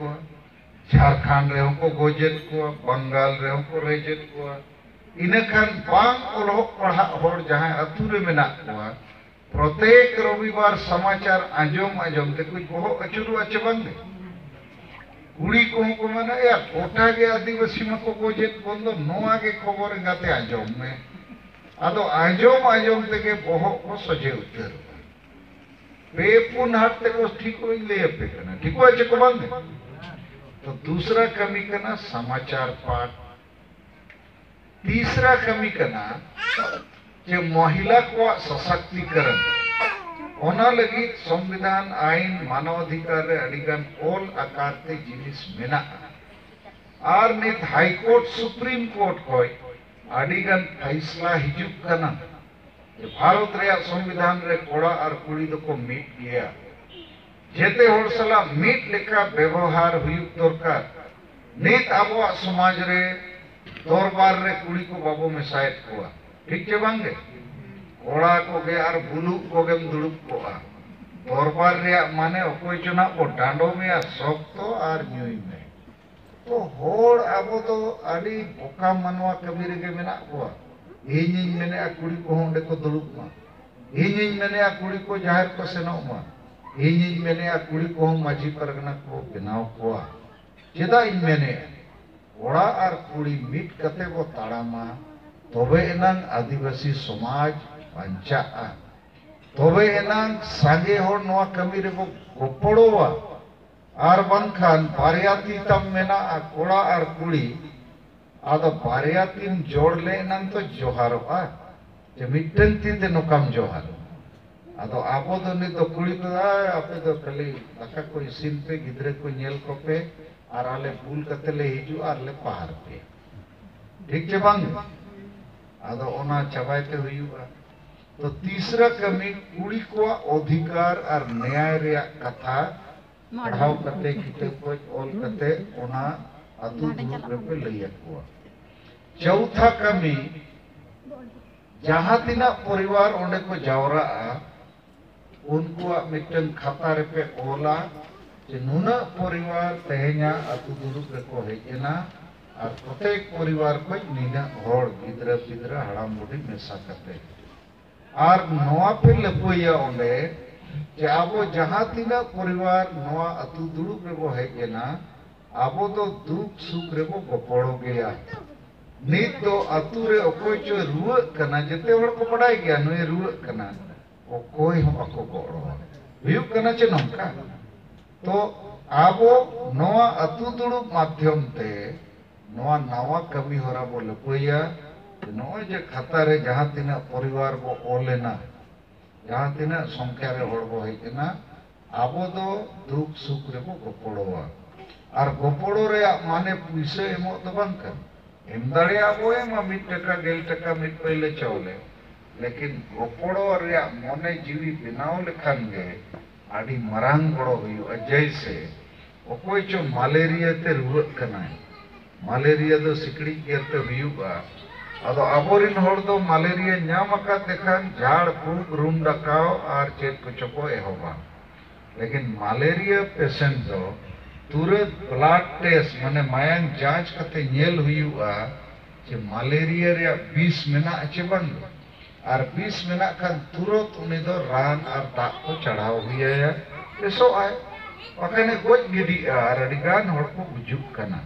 को झारखंड रे को गोजेत को बंगाल रे को रेजेत को इनखान बांग ओलहक पढ़ा होड़ जहां अतु रे मेना को प्रत्येक रविवार समाचार आंजोम आंजोम ते कुछ बहुत अचुरु अच्छे बंदे कुड़ी को माना यार कोटा के आदिवासी में को गोजेत बंदो नोआ के खबर गाते आंजोम में आदो आंजोम आंजोम ते के बहुत को सजे उतर बेपुन हाथ ते को ठीक हो ले पे करना ठीक हो अच्छे को बंदे तो दूसरा कमी करना समाचार पाठ तीसरा कमी करना जो महिला को सशक्तिकरण ओना लगी संविधान आईन मानवाधिकार रे अडिगान ऑल आकारते जिनिस मेना आर नित हाई कोर्ट सुप्रीम कोर्ट कोई अडिगान फैसला हिजुक कना भारत रे संविधान रे कोड़ा और कुड़ी दो को मीट गया जेते होड़ सला मीट लेका व्यवहार हुयुक दरकार नित आबो समाज रे दरबार रे कुड़ी को बाबो में साइड कोआ ठीक चे बांगे कोड़ा को गे और बुलू को गेम दुड़ुप कोआ दरबार रे माने ओकोय चना को डांडो में सोक्तो और न्यूई में तो होड़ आबो तो आडी बोका मनवा कबी रे गे मेना कोआ इनिन मेने कुड़ी को होंडे को दुड़ुप मा इनिन मेने कुड़ी को जाहिर को सेनो मा इनिन मेने कुड़ी को माझी परगना को बनाव कोआ चेदा इन मेने कोड़ा और कुड़ी मीट कते वो ताड़ामा तबे एनांग आदिवासी समाज पंचा तबे एनांग सांगे होड़ नवा कमी रे को गोपड़ोवा और बंखान बारियाती तम मेना कोड़ा और कुड़ी आदो बारियातीन जोड़ ले एनांग तो जोहारोआ जे मिटन ती ते नोकाम जोहारो आदो आबो दो नि तो कुड़ी को आपे तो खाली दाका को इसिन पे गिदरे को नेल को पे और आले बुल कते ले हिजु और ले पहाड़ पे ठीक चे बांग आदो ओना चबाइते हुयुआ तो तीसरा कमी कुड़ी को अधिकार और न्याय रे कथा पढ़ाव कते किताब को ऑल कते ओना अतु दुरुप पे लइया को चौथा कमी जहां तिना परिवार ओंडे को जावरा उनको मिटन खाता रे पे ओला जे नुना परिवार तेहेना अतु दुरुप रे को हेजना और प्रत्येक परिवार को नीना होड़ गिदरा पिदरा हड़ाम बुढ़ी मेसा करते और नवा पे लपोया ओंडे जे आबो जहां तिना परिवार नवा अतु दुरुप रे वो हेजना आबो तो दुख सुख रे वो गोपड़ो गया नित तो अतु रे ओकोय चो रुआ कना जते होड़ को पढ़ाई गया नोय रुआ कना ओकोय हम अको गोड़ो हुयुक कना चे नोंका तो आबो नवा अतु दुरुप माध्यम ते नवा नवा कमी होरा बो लपोया नवा जे खाता रे जहां तिना परिवार बो ओलेना जहां तिना संख्या रे होड़ बो हेजना आबो दो दुख सुख रे बो गोपड़ोआ और गोपड़ो रे माने पुइसे एमो तो बांग कर एम दाड़े आबो एमा 1 टका 1.5 टका मिट पहिले चौले लेकिन गोपड़ो रे मने जीवी बनाव लेखान गे आडी मरांग बड़ो हुयुआ जैसे ओकोय चो मलेरिया ते रुवाक कना मलेरिया दो सिकड़ी गेरते हुयुआ आदो आबोरिन होड़ दो मलेरिया ᱧᱟᱢ आकात देखान झाड़ फूक रूम डकाव और चेत को चको एहोबा लेकिन मलेरिया पेशेंट दो तुरंत ब्लड टेस्ट माने मायांग जांच कते नेल हुयुआ जे मलेरिया रे 20 मेना अचे बंद और 20 मेना खान तुरंत उनी दो रान और दाग को चढ़ाव हुया बेसो आए पकने गोज गिडी और अडिगान होड़ को गुजुक कना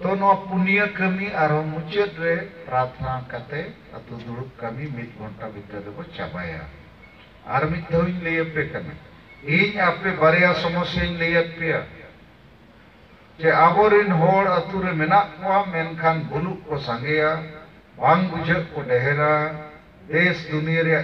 तो नो पुण्य कमी और मुचेद रे प्रार्थना कते अतु दुरुप कमी 1 घंटा भीतर को चाबाया और मित धोइन ले पे कना इन आपे बारिया समस्या ले पे जे आबोरिन होड़ अतु रे मेना को मेनखान बुलुक को संगेया बांग बुझक को डेहरा देश दुनिया रे